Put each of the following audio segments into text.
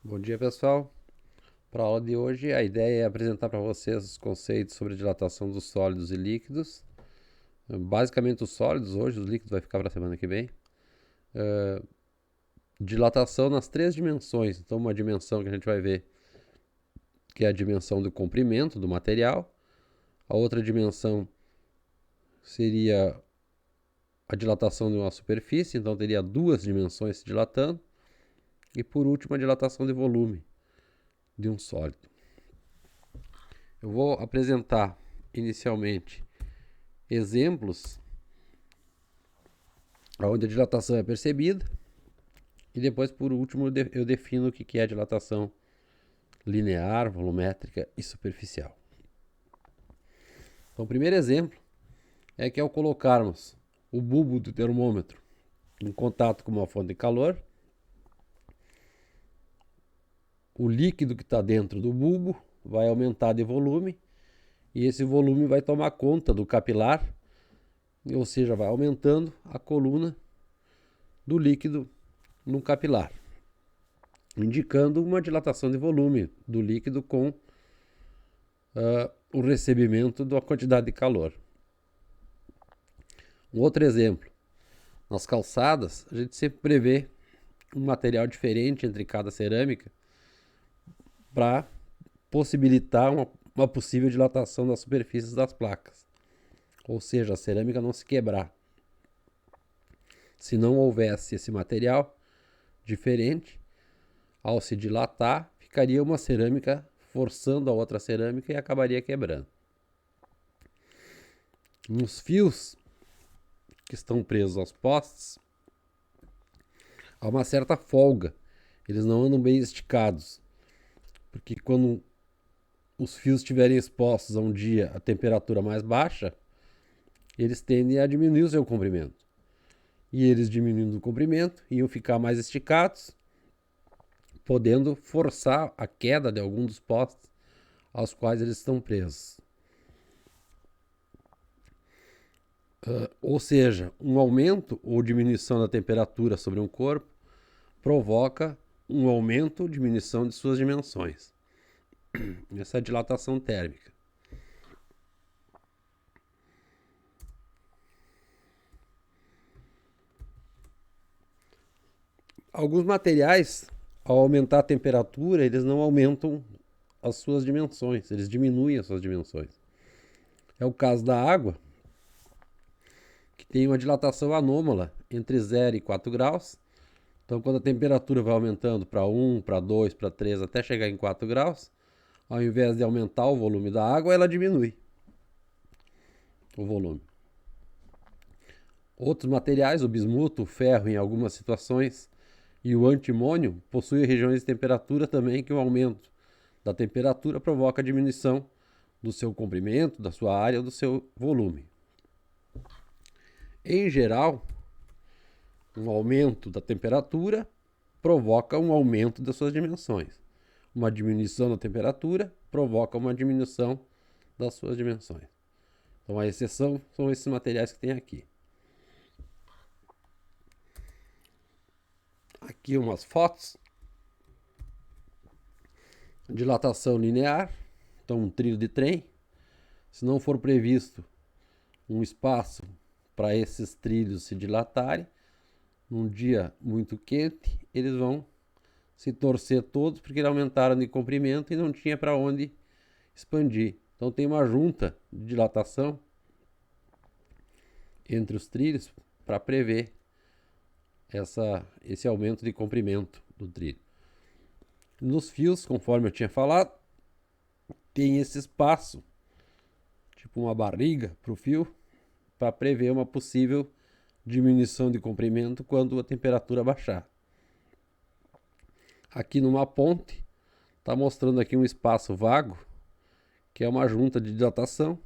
Bom dia, pessoal. Para a aula de hoje, a ideia é apresentar para vocês os conceitos sobre dilatação dos sólidos e líquidos. Basicamente os sólidos hoje, os líquidos vai ficar para a semana que vem. Dilatação nas três dimensões. Então, uma dimensão que a gente vai ver, que é a dimensão do comprimento do material. A outra dimensão seria a dilatação de uma superfície, então teria duas dimensões se dilatando. E por último, a dilatação de volume de um sólido. Eu vou apresentar inicialmente exemplos onde a dilatação é percebida e depois, por último, eu defino o que é dilatação linear, volumétrica e superficial. Então, o primeiro exemplo é que ao colocarmos o bulbo do termômetro em contato com uma fonte de calor, o líquido que está dentro do bulbo vai aumentar de volume e esse volume vai tomar conta do capilar, ou seja, vai aumentando a coluna do líquido no capilar, indicando uma dilatação de volume do líquido com o recebimento da quantidade de calor. Um outro exemplo, nas calçadas, a gente sempre prevê um material diferente entre cada cerâmica para possibilitar uma possível dilatação das superfícies das placas, ou seja, a cerâmica não se quebrar. Se não houvesse esse material diferente, ao se dilatar, ficaria uma cerâmica forçando a outra cerâmica e acabaria quebrando. Nos fios que estão presos aos postes, há uma certa folga. Eles não andam bem esticados, porque quando os fios estiverem expostos a um dia a temperatura mais baixa, eles tendem a diminuir o seu comprimento. E eles diminuindo o comprimento, iam ficar mais esticados, podendo forçar a queda de algum dos postes aos quais eles estão presos. Ou seja, um aumento ou diminuição da temperatura sobre um corpo provoca um aumento ou diminuição de suas dimensões. Essa é a dilatação térmica. Alguns materiais, ao aumentar a temperatura, eles não aumentam as suas dimensões, eles diminuem as suas dimensões. É o caso da água, que tem uma dilatação anômala entre 0 e 4 graus. Então, quando a temperatura vai aumentando para 1, para 2, para 3, até chegar em 4 graus, ao invés de aumentar o volume da água, ela diminui o volume. Outros materiais, o bismuto, o ferro em algumas situações e o antimônio, possuem regiões de temperatura também que o aumento da temperatura provoca a diminuição do seu comprimento, da sua área ou do seu volume. Em geral, um aumento da temperatura provoca um aumento das suas dimensões. Uma diminuição da temperatura provoca uma diminuição das suas dimensões. Então, a exceção são esses materiais que tem aqui. Aqui umas fotos. Dilatação linear. Então, um trilho de trem. Se não for previsto um espaço para esses trilhos se dilatarem, num dia muito quente, eles vão se torcer todos porque eles aumentaram de comprimento e não tinha para onde expandir. Então tem uma junta de dilatação entre os trilhos para prever esse aumento de comprimento do trilho. Nos fios, conforme eu tinha falado, tem esse espaço, tipo uma barriga para o fio, para prever uma possível diminuição de comprimento quando a temperatura baixar. Aqui numa ponte, está mostrando aqui um espaço vago, que é uma junta de dilatação,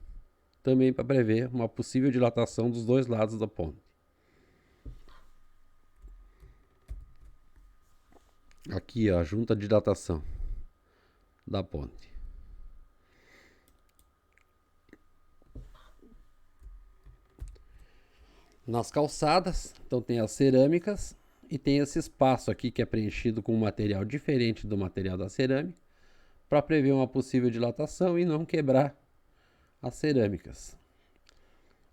também para prever uma possível dilatação dos dois lados da ponte. Aqui, ó, a junta de dilatação da ponte. Nas calçadas, então tem as cerâmicas e tem esse espaço aqui que é preenchido com um material diferente do material da cerâmica para prever uma possível dilatação e não quebrar as cerâmicas.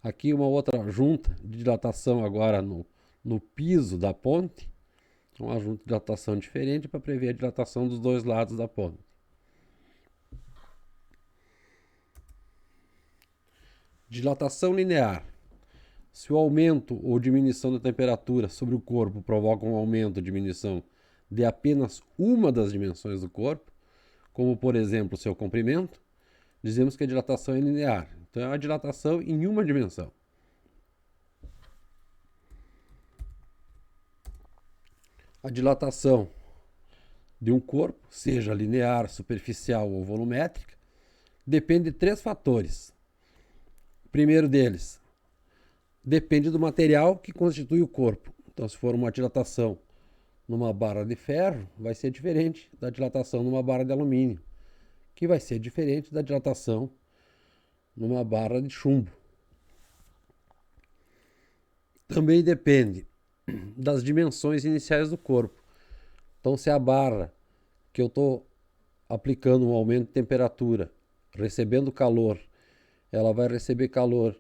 Aqui uma outra junta de dilatação agora no piso da ponte, uma junta de dilatação diferente para prever a dilatação dos dois lados da ponte. Dilatação linear. Se o aumento ou diminuição da temperatura sobre o corpo provoca um aumento ou diminuição de apenas uma das dimensões do corpo, como por exemplo seu comprimento, dizemos que a dilatação é linear. Então é uma dilatação em uma dimensão. A dilatação de um corpo, seja linear, superficial ou volumétrica, depende de três fatores. O primeiro deles depende do material que constitui o corpo. Então, se for uma dilatação numa barra de ferro, vai ser diferente da dilatação numa barra de alumínio, que vai ser diferente da dilatação numa barra de chumbo. Também depende das dimensões iniciais do corpo. Então, se a barra que eu estou aplicando um aumento de temperatura, recebendo calor, ela vai receber calor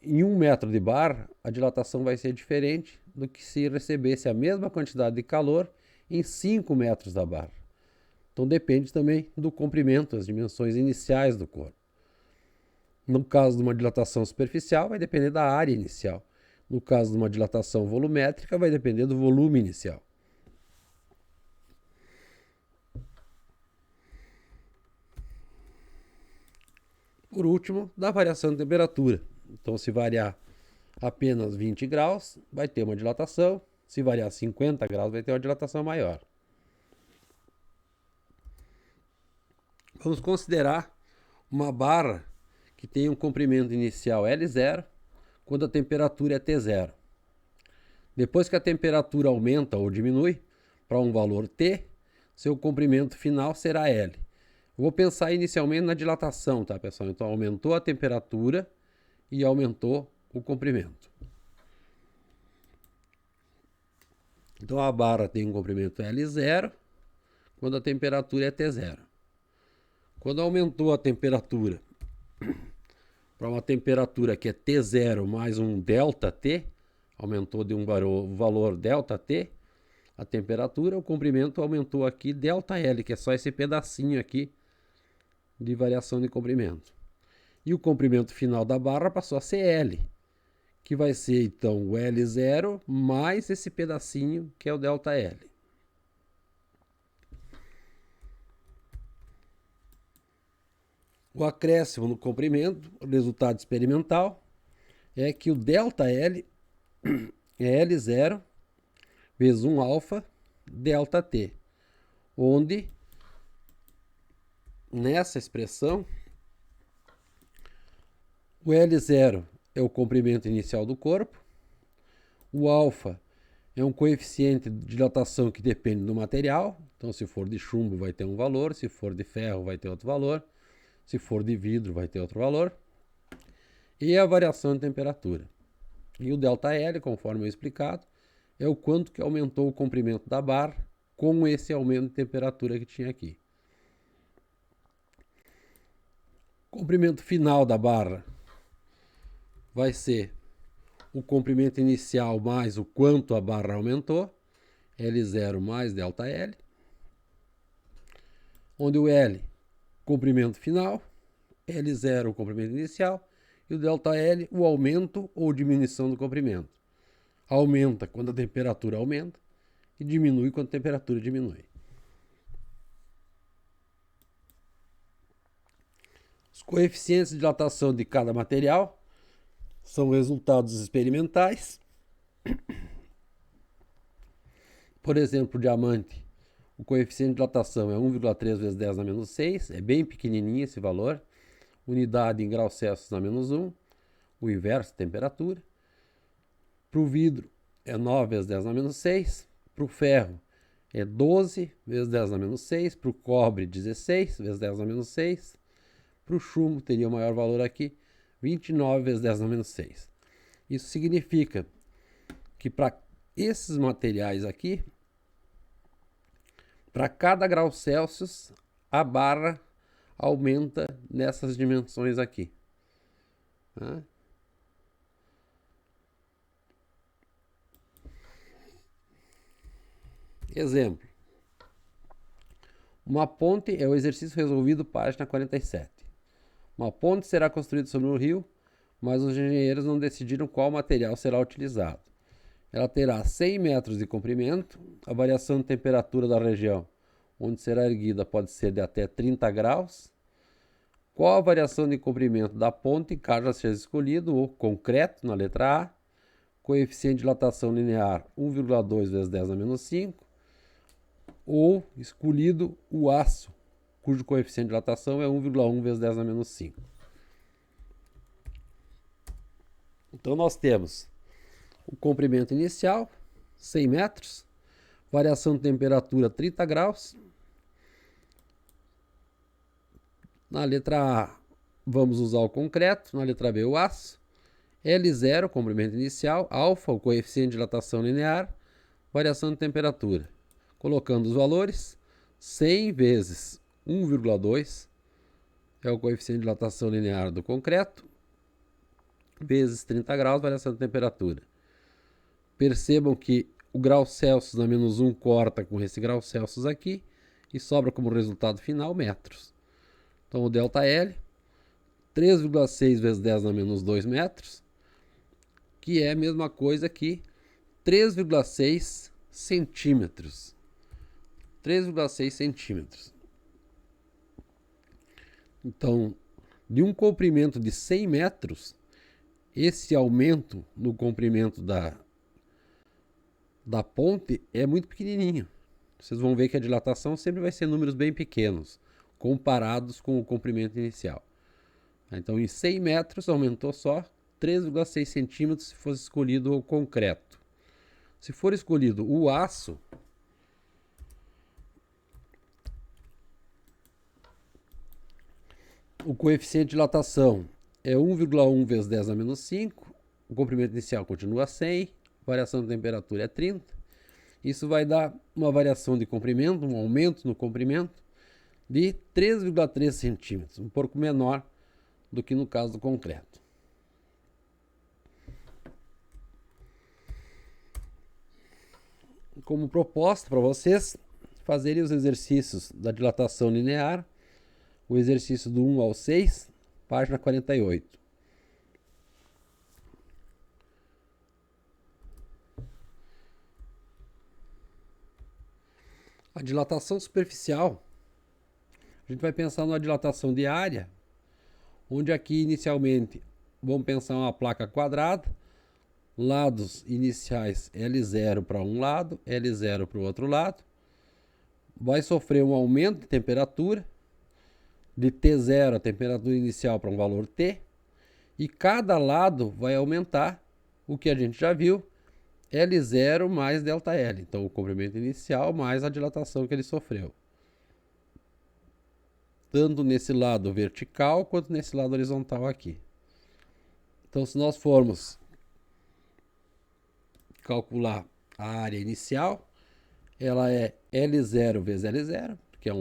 em 1 metro de barra, a dilatação vai ser diferente do que se recebesse a mesma quantidade de calor em 5 metros da barra. Então depende também do comprimento, as dimensões iniciais do corpo. No caso de uma dilatação superficial, vai depender da área inicial. No caso de uma dilatação volumétrica, vai depender do volume inicial. Por último, da variação de temperatura. Então, se variar apenas 20 graus, vai ter uma dilatação. Se variar 50 graus, vai ter uma dilatação maior. Vamos considerar uma barra que tem um comprimento inicial L0, quando a temperatura é T0. Depois que a temperatura aumenta ou diminui para um valor T, seu comprimento final será L. Eu vou pensar inicialmente na dilatação, tá, pessoal? Então, aumentou a temperatura e aumentou o comprimento. Então, a barra tem um comprimento L0 quando a temperatura é T0. Quando aumentou a temperatura para uma temperatura que é T0 mais um ΔT, aumentou de um valor ΔT, a temperatura, o comprimento aumentou aqui ΔL, que é só esse pedacinho aqui de variação de comprimento. E o comprimento final da barra passou a ser L, que vai ser então o L0 mais esse pedacinho que é o ΔL. O acréscimo no comprimento, o resultado experimental, é que o ΔL é L0 vezes 1 alfa ΔT, onde nessa expressão o L0 é o comprimento inicial do corpo, o alfa é um coeficiente de dilatação que depende do material, então se for de chumbo vai ter um valor, se for de ferro vai ter outro valor, se for de vidro vai ter outro valor, e a variação de temperatura. E o ΔL, conforme eu explicado, é o quanto que aumentou o comprimento da barra com esse aumento de temperatura que tinha aqui. O comprimento final da barra vai ser o comprimento inicial mais o quanto a barra aumentou, L0 mais ΔL, onde o L, comprimento final, L0, o comprimento inicial, e o ΔL, o aumento ou diminuição do comprimento. Aumenta quando a temperatura aumenta e diminui quando a temperatura diminui. Os coeficientes de dilatação de cada material são resultados experimentais. Por exemplo, o diamante, o coeficiente de dilatação é 1,3 vezes 10 na menos 6, é bem pequenininho esse valor. Unidade em graus Celsius na menos 1, o inverso da temperatura. Para o vidro é 9 vezes 10 na menos 6, para o ferro é 12 vezes 10 na menos 6, para o cobre 16 vezes 10 na menos 6, para o chumbo teria o maior valor aqui, 29 vezes 10 na menos 6. Isso significa que para esses materiais aqui, para cada grau Celsius, a barra aumenta nessas dimensões aqui. Tá? Exemplo. Uma ponte é o exercício resolvido, página 47. Uma ponte será construída sobre um rio, mas os engenheiros não decidiram qual material será utilizado. Ela terá 100 metros de comprimento, a variação de temperatura da região onde será erguida pode ser de até 30 graus. Qual a variação de comprimento da ponte, caso seja escolhido o concreto, na letra A, coeficiente de dilatação linear 1,2 vezes 10 a menos 5, ou escolhido o aço, cujo coeficiente de dilatação é 1,1 vezes 10 a menos 5. Então nós temos o comprimento inicial, 100 metros, variação de temperatura 30 graus. Na letra A, vamos usar o concreto, na letra B, o aço. L0, comprimento inicial, alfa, o coeficiente de dilatação linear, variação de temperatura. Colocando os valores, 100 vezes 1,2 é o coeficiente de dilatação linear do concreto, vezes 30 graus, variação de temperatura. Percebam que o grau Celsius na menos 1 corta com esse grau Celsius aqui e sobra como resultado final metros. Então o ΔL, 3,6 vezes 10 na menos 2 metros, que é a mesma coisa que 3,6 centímetros. 3,6 centímetros. Então, de um comprimento de 100 metros, esse aumento no comprimento da ponte é muito pequenininho. Vocês vão ver que a dilatação sempre vai ser números bem pequenos, comparados com o comprimento inicial. Então, em 100 metros, aumentou só 3,6 centímetros se fosse escolhido o concreto. Se for escolhido o aço, o coeficiente de dilatação é 1,1 vezes 10 a menos 5, o comprimento inicial continua 100, variação de temperatura é 30. Isso vai dar uma variação de comprimento, um aumento no comprimento de 3,3 centímetros, um pouco menor do que no caso do concreto. Como proposta para vocês fazerem os exercícios da dilatação linear, o exercício do 1 ao 6, página 48. A dilatação superficial, a gente vai pensar numa dilatação de área, onde aqui inicialmente vamos pensar uma placa quadrada, lados iniciais L0 para um lado, L0 para o outro lado, vai sofrer um aumento de temperatura, de T0 a temperatura inicial para um valor T, e cada lado vai aumentar o que a gente já viu, L0 mais ΔL, então o comprimento inicial mais a dilatação que ele sofreu. Tanto nesse lado vertical quanto nesse lado horizontal aqui. Então, se nós formos calcular a área inicial, ela é L0 vezes L0, que é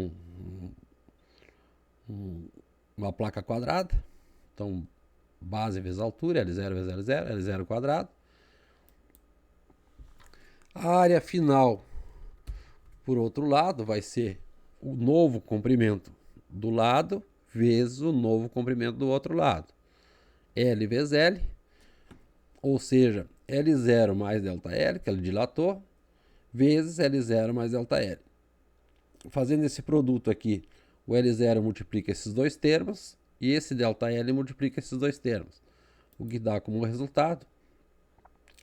uma placa quadrada. Então, base vezes altura, L0 vezes L0, L0 quadrado. A área final, por outro lado, vai ser o novo comprimento do lado vezes o novo comprimento do outro lado. L vezes L, ou seja, L0 mais ΔL, que ele dilatou, vezes L0 mais ΔL. Fazendo esse produto aqui, o L0 multiplica esses dois termos e esse ΔL multiplica esses dois termos. O que dá como resultado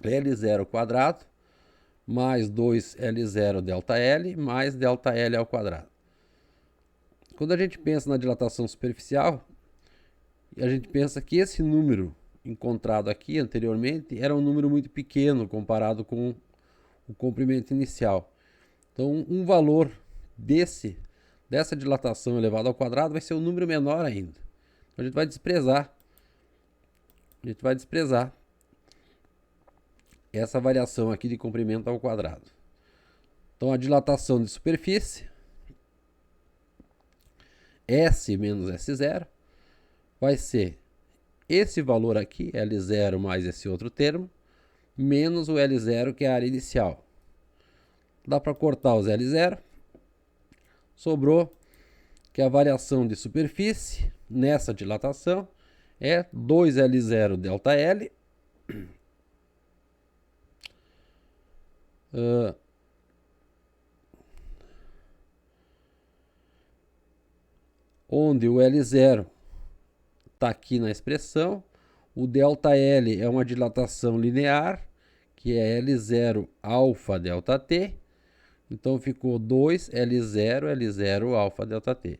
L0 quadrado mais 2L0 ΔL mais ΔL ao quadrado. Quando a gente pensa na dilatação superficial, a gente pensa que esse número encontrado aqui anteriormente era um número muito pequeno comparado com o comprimento inicial. Então, um valor dessa dilatação elevada ao quadrado vai ser um número menor ainda. A gente vai desprezar essa variação aqui de comprimento ao quadrado. Então, a dilatação de superfície, S menos S0, vai ser esse valor aqui, L0 mais esse outro termo, menos o L0, que é a área inicial. Dá para cortar os L0. Sobrou que a variação de superfície nessa dilatação é 2L0 ΔL onde o L0 está aqui na expressão, o ΔL é uma dilatação linear, que é L0 alfa ΔT, então ficou 2L0, L0 alfa ΔT.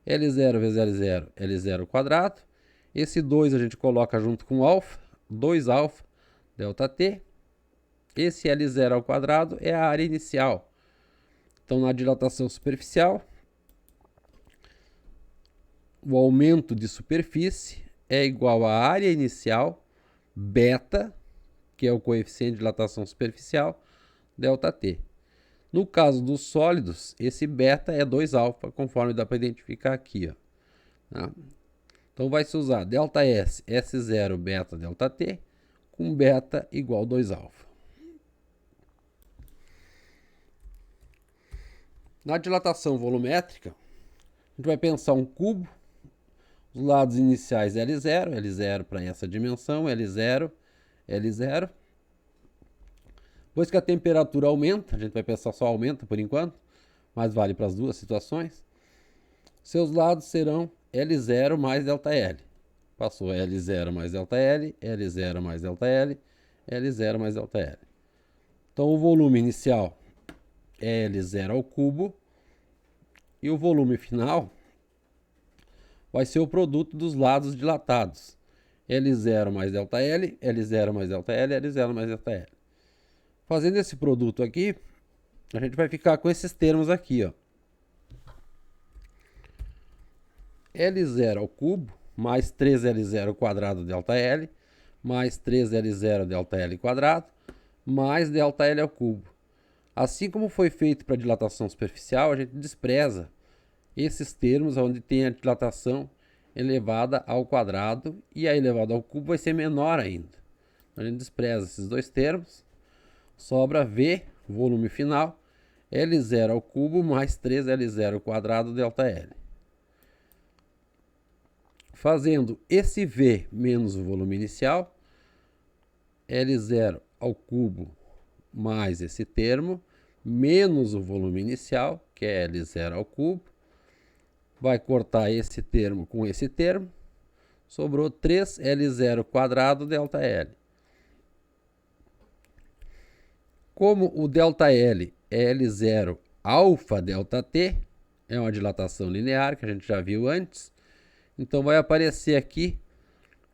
L0 vezes L0, L0 quadrado. Esse 2 a gente coloca junto com alfa, 2 alfa ΔT. Esse L0 ao quadrado é a área inicial. Então, na dilatação superficial, o aumento de superfície é igual à área inicial, beta, que é o coeficiente de dilatação superficial, ΔT. No caso dos sólidos, esse beta é 2α, conforme dá para identificar aqui. Ó. Tá? Então vai se usar ΔS, S0 beta ΔT, com beta igual a 2α. Na dilatação volumétrica, a gente vai pensar um cubo, os lados iniciais L0, L0 para essa dimensão, L0, L0. Depois que a temperatura aumenta, a gente vai pensar só aumenta por enquanto, mas vale para as duas situações. Seus lados serão L0 mais ΔL. Passou L0 mais ΔL, L0 mais ΔL, L0 mais ΔL. Então o volume inicial é L0 ao cubo e o volume final vai ser o produto dos lados dilatados. L0 mais ΔL, L0 mais ΔL, L0 mais ΔL. Fazendo esse produto aqui, a gente vai ficar com esses termos aqui, ó. L0 ao cubo mais 3L0 quadrado ΔL mais 3L0 ΔL quadrado mais ΔL ao cubo. Assim como foi feito para a dilatação superficial, a gente despreza esses termos onde tem a dilatação elevada ao quadrado e a elevada ao cubo vai ser menor ainda. A gente despreza esses dois termos, sobra V, volume final, L0 ao cubo mais 3L0 quadrado ΔL. Fazendo esse V menos o volume inicial, L0 ao cubo mais esse termo, menos o volume inicial, que é L0 ao cubo, vai cortar esse termo com esse termo, sobrou 3L0 quadrado ΔL. Como o ΔL é L0 alfa ΔT, é uma dilatação linear, que a gente já viu antes, então vai aparecer aqui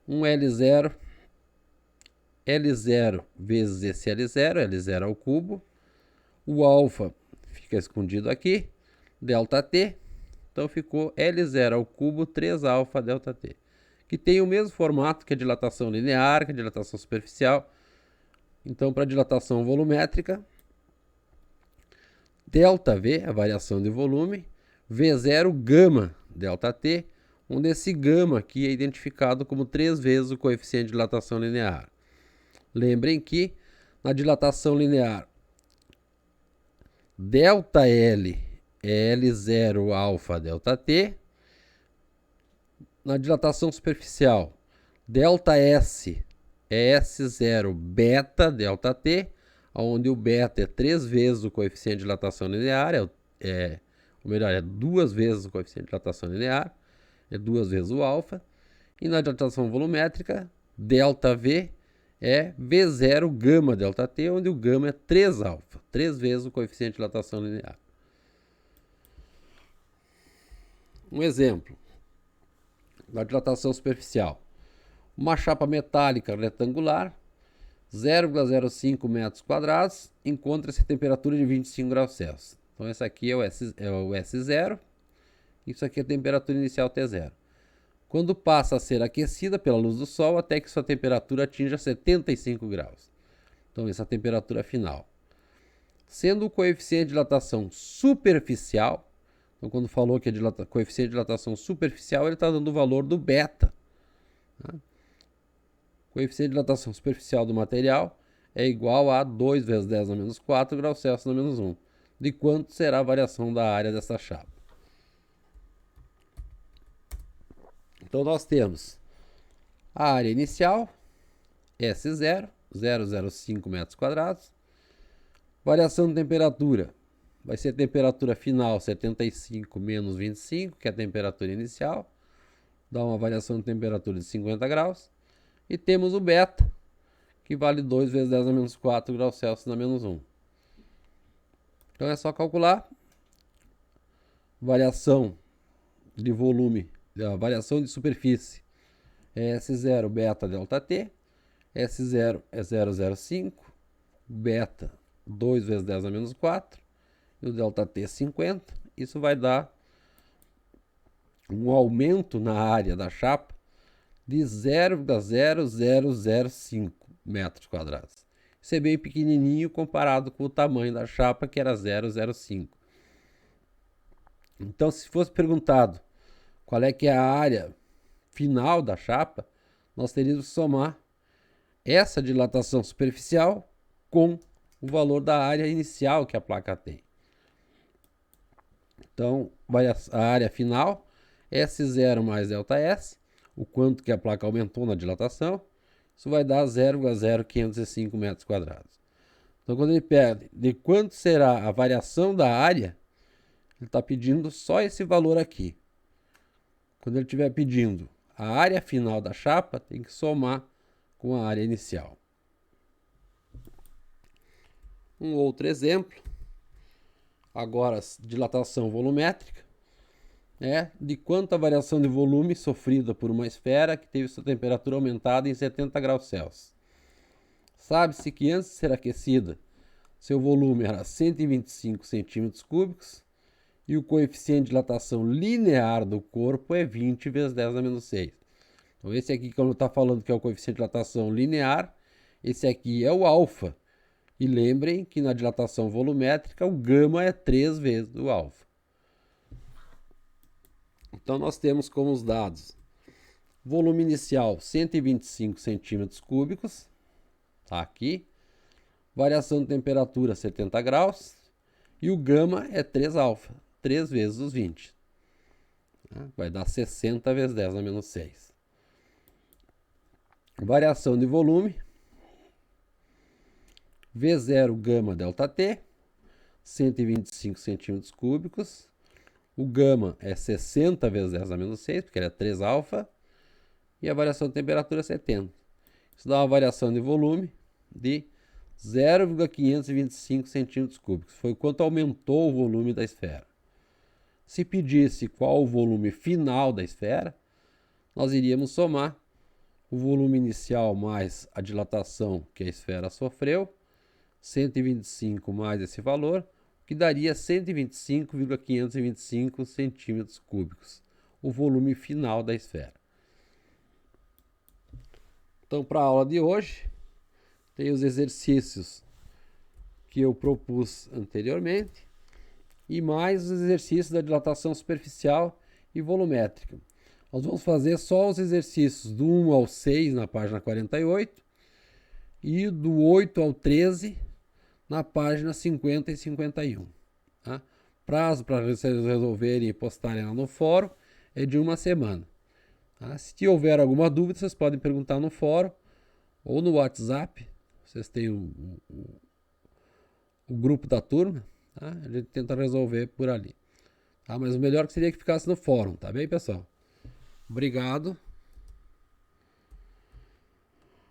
um L0 vezes esse L0, L0 ao cubo, o alfa fica escondido aqui, ΔT, então ficou L0 ao cubo 3α ΔT, que tem o mesmo formato que a dilatação linear, que a dilatação superficial. Então, para a dilatação volumétrica, ΔV, a variação de volume, V0 gama ΔT, onde esse gama aqui é identificado como 3 vezes o coeficiente de dilatação linear. Lembrem que na dilatação linear, ΔL é L0 alfa ΔT. Na dilatação superficial, ΔS é S0 beta ΔT, onde o beta é 3 vezes o coeficiente de dilatação linear, é 2 vezes o coeficiente de dilatação linear, é 2 vezes o alfa. E na dilatação volumétrica, ΔV é V0 gama ΔT, onde o gama é 3 alfa, 3 vezes o coeficiente de dilatação linear. Um exemplo da dilatação superficial. Uma chapa metálica retangular, 0,05 metros quadrados, encontra-se a temperatura de 25 graus Celsius. Então, esse aqui é o S0, isso aqui é a temperatura inicial T0. Quando passa a ser aquecida pela luz do sol, até que sua temperatura atinja 75 graus. Então, essa é a temperatura final. Sendo o coeficiente de dilatação superficial, então quando falou que é coeficiente de dilatação superficial, ele está dando o valor do beta. Tá? Coeficiente de dilatação superficial do material é igual a 2 vezes 10 a menos 4 graus Celsius na menos 1. De quanto será a variação da área dessa chapa? Então nós temos a área inicial, S0, 0,05 metros quadrados. Variação de temperatura vai ser a temperatura final 75 menos 25, que é a temperatura inicial. Dá uma variação de temperatura de 50 graus. E temos o beta, que vale 2 vezes 10 a menos 4 graus Celsius na menos 1. Então é só calcular. Variação de volume, a variação de superfície é S0 beta delta T. S0 é 0,05, beta 2 vezes 10 a menos 4, e o delta T é 50. Isso vai dar um aumento na área da chapa de 0,0005 metros quadrados. Isso é bem pequenininho comparado com o tamanho da chapa, que era 0,05. Então, se fosse perguntado qual é que é a área final da chapa, nós teríamos que somar essa dilatação superficial com o valor da área inicial que a placa tem. Então, a área final, S0 mais ΔS, o quanto que a placa aumentou na dilatação, isso vai dar 0,0505 metros quadrados. Então, quando ele pede de quanto será a variação da área, ele está pedindo só esse valor aqui. Quando ele estiver pedindo a área final da chapa, tem que somar com a área inicial. Um outro exemplo, agora dilatação volumétrica, é de quanta variação de volume sofrida por uma esfera que teve sua temperatura aumentada em 70 graus Celsius. Sabe-se que antes de ser aquecida, seu volume era 125 centímetros cúbicos e o coeficiente de dilatação linear do corpo é 20 vezes 10 a menos 6. Então esse aqui, quando está falando que é o coeficiente de dilatação linear, esse aqui é o alfa. E lembrem que na dilatação volumétrica o gama é 3 vezes o alfa. Então nós temos como os dados volume inicial 125 centímetros cúbicos, tá aqui. Variação de temperatura 70 graus e o gama é 3 alfa, 3 vezes os 20. Vai dar 60 vezes 10 a menos 6. Variação de volume V0 gama delta T, 125 centímetros cúbicos. O gama é 60 vezes 10 a menos 6, porque ele é 3 alfa. E a variação de temperatura é 70. Isso dá uma variação de volume de 0,525 centímetros cúbicos. Foi o quanto aumentou o volume da esfera. Se pedisse qual o volume final da esfera, nós iríamos somar o volume inicial mais a dilatação que a esfera sofreu, 125 mais esse valor, que daria 125,525 centímetros cúbicos, o volume final da esfera. Então, para a aula de hoje, tem os exercícios que eu propus anteriormente e mais os exercícios da dilatação superficial e volumétrica. Nós vamos fazer só os exercícios do 1 ao 6 na página 48 e do 8 ao 13 na página 50 e 51. Tá? Prazo para vocês resolverem e postarem lá no fórum é de 1 semana. Tá? Se houver alguma dúvida, vocês podem perguntar no fórum ou no WhatsApp. Vocês têm o grupo da turma. Tá? A gente tenta resolver por ali. Tá? Mas o melhor seria que ficasse no fórum, tá bem, pessoal? Obrigado.